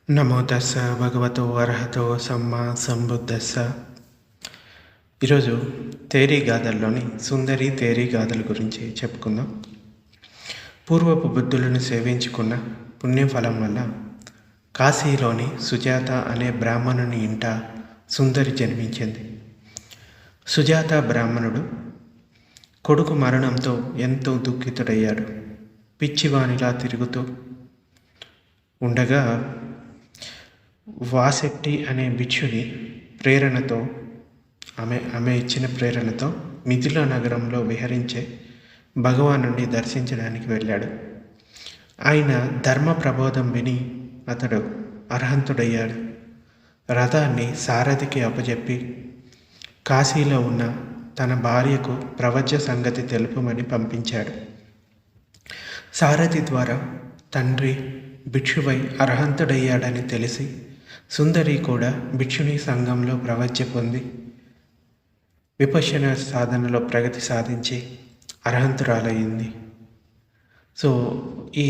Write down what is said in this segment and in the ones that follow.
నమో తస్స భగవతో అర్హతో సమ్మా సంబుద్ధస్స. ఈరోజు తేరీ గాథల్లోని సుందరి తేరీ గాథల గురించి చెప్పుకుందాం. పూర్వపు బుద్ధులను సేవించుకున్న పుణ్యఫలం వల్ల కాశీలోని సుజాత అనే బ్రాహ్మణుని ఇంట సుందరి జన్మించింది. సుజాత బ్రాహ్మణుడు కొడుకు మరణంతో ఎంతో దుఃఖితుడయ్యాడు. పిచ్చివానిలా తిరుగుతూ ఉండగా వాసెట్టి అనే భిక్షుని ప్రేరణతో ఆమె ఇచ్చిన ప్రేరణతో మిథిలా నగరంలో విహరించే భగవానుడిని దర్శించడానికి వెళ్ళాడు. ఆయన ధర్మ ప్రబోధం విని అతడు అర్హంతుడయ్యాడు. రథాన్ని సారథికి అప్పచెప్పి కాశీలో ఉన్న తన భార్యకు ప్రవచ సంగతి తెలుపమని పంపించాడు. సారథి ద్వారా తండ్రి భిక్షువై అర్హంతుడయ్యాడని తెలిసి సుందరి కూడా భిక్షుని సంఘంలో ప్రవచ పొంది విపశ్యన సాధనలో ప్రగతి సాధించి అర్హంతురాలయ్యింది. సో ఈ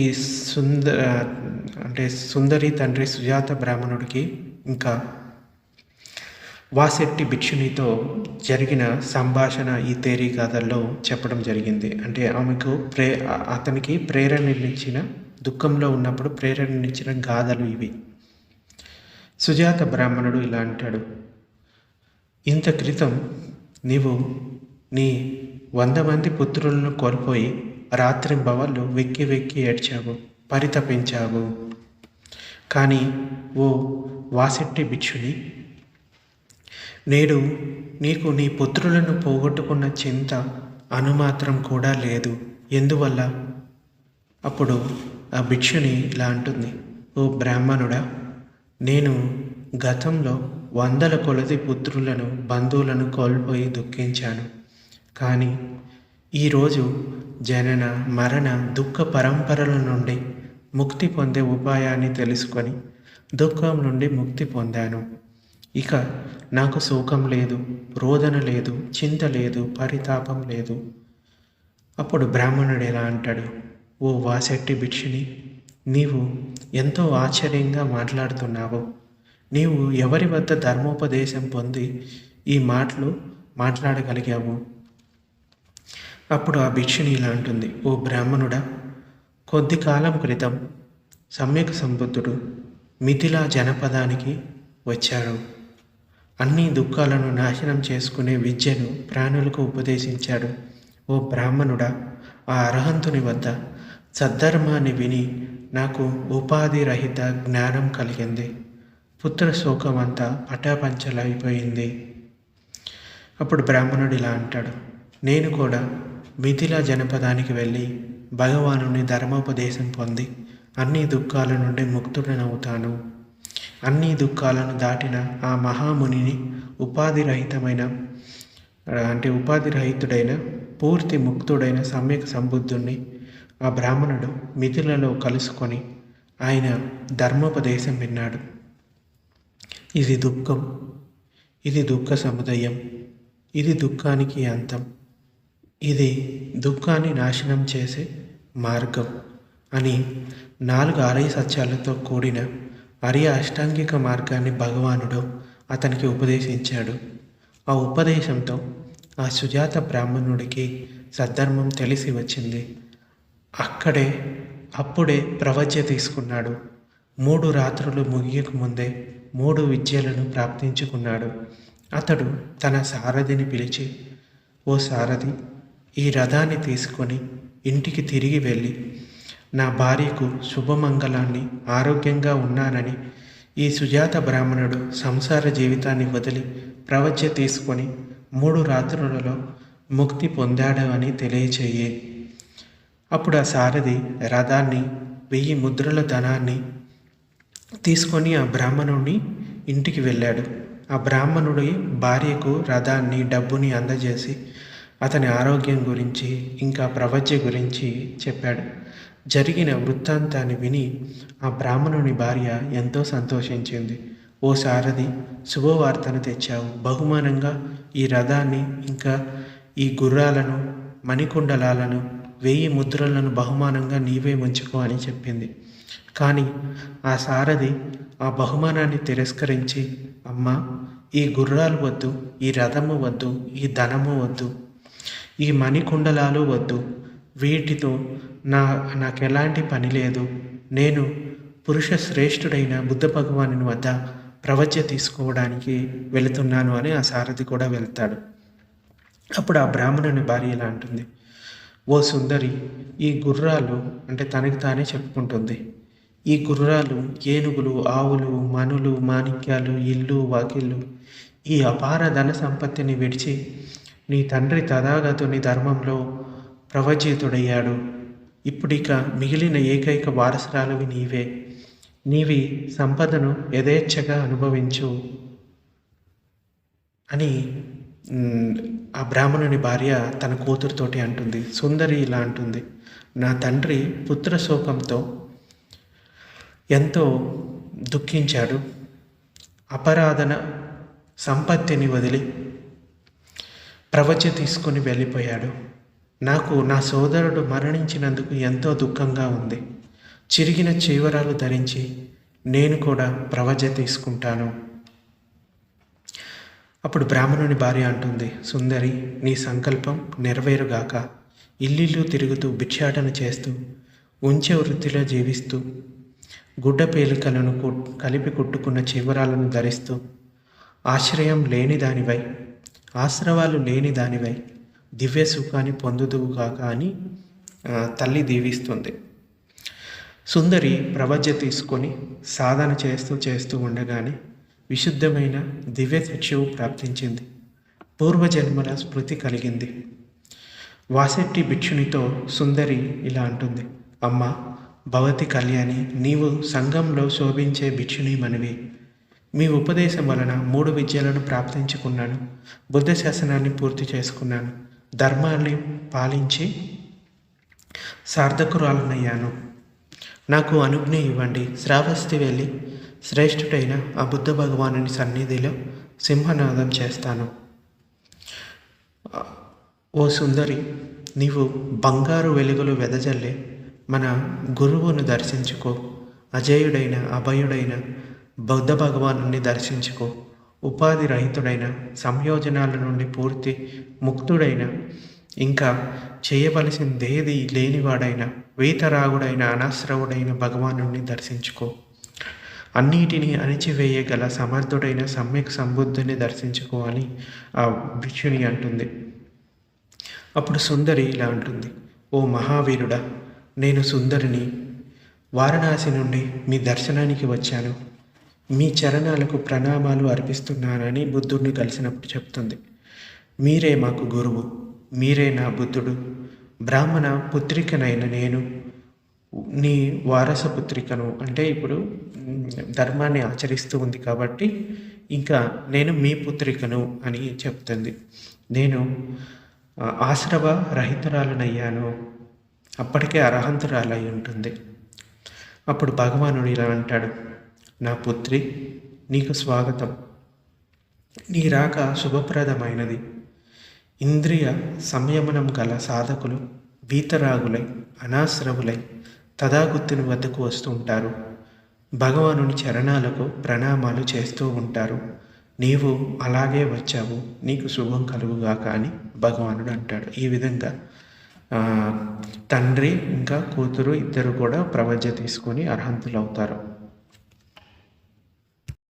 సుందరి తండ్రి సుజాత బ్రాహ్మణుడికి ఇంకా వాసెట్టి భిక్షునితో జరిగిన సంభాషణ ఈ తేరీ గాథల్లో చెప్పడం జరిగింది. అంటే ఆమెకు అతనికి ప్రేరణనిచ్చిన, దుఃఖంలో ఉన్నప్పుడు ప్రేరణనిచ్చిన గాథలు ఇవి. సుజాత బ్రాహ్మణుడు ఇలా అంటాడు: ఇంత క్రితం నీవు నీ 100 మంది పుత్రులను కోల్పోయి రాత్రింబవళ్ళు వెక్కి వెక్కి ఏడ్చావు, పరితపించావు. కానీ ఓ వాసెట్టి భిక్షుని, నేడు నీకు నీ పుత్రులను పోగొట్టుకున్న చింత అనుమాత్రం కూడా లేదు. ఎందువల్ల? అప్పుడు ఆ భిక్షుని ఇలా అంటుంది: ఓ బ్రాహ్మణుడా, నేను గతంలో 100 కొలది పుత్రులను, బంధువులను కోల్పోయి దుఃఖించాను. కానీ ఈరోజు జనన మరణ దుఃఖ పరంపరల నుండి ముక్తి పొందే ఉపాయాన్ని తెలుసుకొని దుఃఖం నుండి ముక్తి పొందాను. ఇక నాకు శోకం లేదు, రోదన లేదు, చింత లేదు, పరితాపం లేదు. అప్పుడు బ్రాహ్మణుడు ఎలా అంటాడు: ఓ వాసెట్టి భిక్షుని, నీవు ఎంతో ఆశ్చర్యంగా మాట్లాడుతున్నావు. నీవు ఎవరి వద్ద ధర్మోపదేశం పొంది ఈ మాటలు మాట్లాడగలిగావు? అప్పుడు ఆ భిక్షుని ఇలా అంటుంది: ఓ బ్రాహ్మణుడా, కొద్ది కాలం క్రితం సమ్యక్ సంబుద్ధుడు మిథిలా జనపదానికి వచ్చాడు. అన్ని దుఃఖాలను నాశనం చేసుకునే విద్యను ప్రాణులకు ఉపదేశించాడు. ఓ బ్రాహ్మణుడా, ఆ అర్హంతుని వద్ద సద్ధర్మాన్ని విని నాకు ఉపాధి రహిత జ్ఞానం కలిగింది. పుత్ర శోకం అంతా పటాపంచలైపోయింది. అప్పుడు బ్రాహ్మణుడు ఇలా అంటాడు: నేను కూడా మిథిలా జనపదానికి వెళ్ళి భగవానుని ధర్మోపదేశం పొంది అన్ని దుఃఖాల నుండి ముక్తుడనవుతాను. అన్ని దుఃఖాలను దాటిన ఆ మహామునిని ఉపాధి రహితుడైన పూర్తి ముక్తుడైన సమ్యక్ సంబుద్ధుణ్ణి ఆ బ్రాహ్మణుడు మిథిలలో కలుసుకొని ఆయన ధర్మోపదేశం విన్నాడు. ఇది దుఃఖం, ఇది దుఃఖ సముదయం, ఇది దుఃఖానికి అంతం, ఇది దుఃఖాన్ని నాశనం చేసే మార్గం అని 4 ఆలయ సత్యాలతో కూడిన ఆర్య అష్టాంగిక మార్గాన్ని భగవానుడు అతనికి ఉపదేశించాడు. ఆ ఉపదేశంతో ఆ సుజాత బ్రాహ్మణుడికి సద్ధర్మం తెలిసి వచ్చింది. అప్పుడే ప్రవజ్య తీసుకున్నాడు. 3 రాత్రులు ముగియక ముందే 3 విద్యలను ప్రాప్తించుకున్నాడు. అతడు తన సారథిని పిలిచి: ఓ సారథి, ఈ రథాన్ని తీసుకొని ఇంటికి తిరిగి వెళ్ళి నా భార్యకు శుభమంగళాన్ని, ఆరోగ్యంగా ఉన్నానని, ఈ సుజాత బ్రాహ్మణుడు సంసార జీవితాన్ని వదిలి ప్రవజ్య తీసుకొని 3 రాత్రులలో ముక్తి పొందాడు అని తెలియచేయి. అప్పుడు ఆ సారథి రథాన్ని 1000 ముద్రల ధనాన్ని తీసుకొని ఆ బ్రాహ్మణుని ఇంటికి వెళ్ళాడు. ఆ బ్రాహ్మణుడి భార్యకు రథాన్ని, డబ్బుని అందజేసి అతని ఆరోగ్యం గురించి ఇంకా ప్రవజ్య గురించి చెప్పాడు. జరిగిన వృత్తాంతాన్ని విని ఆ బ్రాహ్మణుని భార్య ఎంతో సంతోషించింది. ఓ సారథి, శుభవార్తను తెచ్చావు. బహుమానంగా ఈ రథాన్ని, ఇంకా ఈ గుర్రాలను, మణికుండలాలను, 1000 ముద్రలను బహుమానంగా నీవే ఉంచుకో అని చెప్పింది. కానీ ఆ సారథి ఆ బహుమానాన్ని తిరస్కరించి, అమ్మా, ఈ గుర్రాలు వద్దు, ఈ రథము వద్దు, ఈ ధనము వద్దు, ఈ మణికుండలాలు వద్దు, వీటితో నాకెలాంటి పని లేదు, నేను పురుష శ్రేష్ఠుడైన బుద్ధ భగవానుని వద్ద ప్రవజ్య తీసుకోవడానికి వెళుతున్నాను అని ఆ సారథి కూడా వెళ్తాడు. అప్పుడు ఆ బ్రాహ్మణుని భార్య ఇలా అంటుంది, ఓ సుందరి, ఈ గుర్రాలు అంటే తనకి తానే చెప్పుకుంటుంది, ఈ గుర్రాలు, ఏనుగులు, ఆవులు, మనులు, మాణిక్యాలు, ఇల్లు, వాకిళ్ళు, ఈ అపార ధన సంపత్తిని విడిచి నీ తండ్రి తథాగతుని ధర్మంలో ప్రవజ్జితుడయ్యాడు. ఇప్పుడిక మిగిలిన ఏకైక వారసురాలివి నీవే. నీవి సంపదను యథేచ్ఛగా అనుభవించు అని ఆ బ్రాహ్మణుని భార్య తన కూతురుతోటి అంటుంది. సుందరి ఇలా అంటుంది, నా తండ్రి పుత్రశోకంతో ఎంతో దుఃఖించాడు. అపరాధన సంపత్తిని వదిలి ప్రవజ్య తీసుకుని వెళ్ళిపోయాడు. నాకు నా సోదరుడు మరణించినందుకు ఎంతో దుఃఖంగా ఉంది. చిరిగిన చీవరాలు ధరించి నేను కూడా ప్రవజ్య తీసుకుంటాను. అప్పుడు బ్రాహ్మణుని భార్య అంటుంది, సుందరి, నీ సంకల్పం నెరవేరుగాక. ఇల్లిల్లు తిరుగుతూ భిక్షాటన చేస్తూ ఉంచె వృత్తిలో జీవిస్తూ గుడ్డ పేలికలను కలిపి కుట్టుకున్న చీవరాలను ధరిస్తూ ఆశ్రయం లేని దానివై, ఆశ్రవాలు లేని దానివై దివ్య సుఖాన్ని పొందుదువుగాక అని తల్లి దీవిస్తుంది. సుందరి ప్రవజ్య తీసుకొని సాధన చేస్తూ ఉండగానే విశుద్ధమైన దివ్య చక్షువు ప్రాప్తించింది. పూర్వజన్మల స్మృతి కలిగింది. వాసెట్టి భిక్షునితో సుందరి ఇలా అంటుంది, అమ్మా, భవతి కళ్యాణి, నీవు సంఘంలో శోభించే భిక్షుని మనవి. మీ ఉపదేశం వలన 3 విద్యలను ప్రాప్తించుకున్నాను. బుద్ధ శాసనాన్ని పూర్తి చేసుకున్నాను. ధర్మాన్ని పాలించి సార్థకురాలనయ్యాను. నాకు అనుజ్ఞ ఇవ్వండి. శ్రావస్తి వెళ్ళి శ్రేష్ఠుడైన ఆ బుద్ధ భగవానుని సన్నిధిలో సింహనాదం చేస్తాను. ఓ సుందరి, నీవు బంగారు వెలుగులు వెదజల్లే మన గురువును దర్శించుకో. అజేయుడైన అభయుడైన బుద్ధ భగవానుని దర్శించుకో. ఉపాధి రహితుడైన, సంయోజనాల నుండి పూర్తి ముక్తుడైన, ఇంకా చేయవలసిందేది లేనివాడైన, వీతరాగుడైన, అనాశ్రవుడైన భగవానుని దర్శించుకో. అన్నిటినీ అణిచివేయగల సమర్థుడైన సమ్యక్ సంబుద్ధుని దర్శించుకో అని ఆ భిక్షుని అంటుంది. అప్పుడు సుందరి ఇలా అంటుంది, ఓ మహావీరుడా, నేను సుందరిని వారణాసి నుండి మీ దర్శనానికి వచ్చాను. మీ చరణాలకు ప్రణామాలు అర్పిస్తున్నానని బుద్ధుడిని కలిసినప్పుడు చెప్తుంది. మీరే మాకు గురువు, మీరే నా బుద్ధుడు. బ్రాహ్మణ పుత్రికనైన నేను నీ వారసపుత్రికను, అంటే ఇప్పుడు ధర్మాన్ని ఆచరిస్తూ ఉంది కాబట్టి ఇంకా నేను మీ పుత్రికను అని చెప్తుంది. నేను ఆశ్రవ రహితురాలనయ్యాను. అప్పటికే అర్హంతురాలై ఉంటుంది. అప్పుడు భగవానుడు ఇలా అంటాడు, నా పుత్రి, నీకు స్వాగతం. నీ రాక శుభప్రదమైనది. ఇంద్రియ సంయమనం గల సాధకులు వీతరాగులై, అనాశ్రవులై తథాగతుని వద్దకు వస్తూ ఉంటారు. భగవానుని చరణాలకు ప్రణామాలు చేస్తూ ఉంటారు. నీవు అలాగే వచ్చావు, నీకు శుభం కలుగుగాక అని భగవానుడు అంటాడు. ఈ విధంగా తండ్రి ఇంకా కూతురు ఇద్దరు కూడా ప్రవజ్య తీసుకొని అర్హంతులు అవుతారు.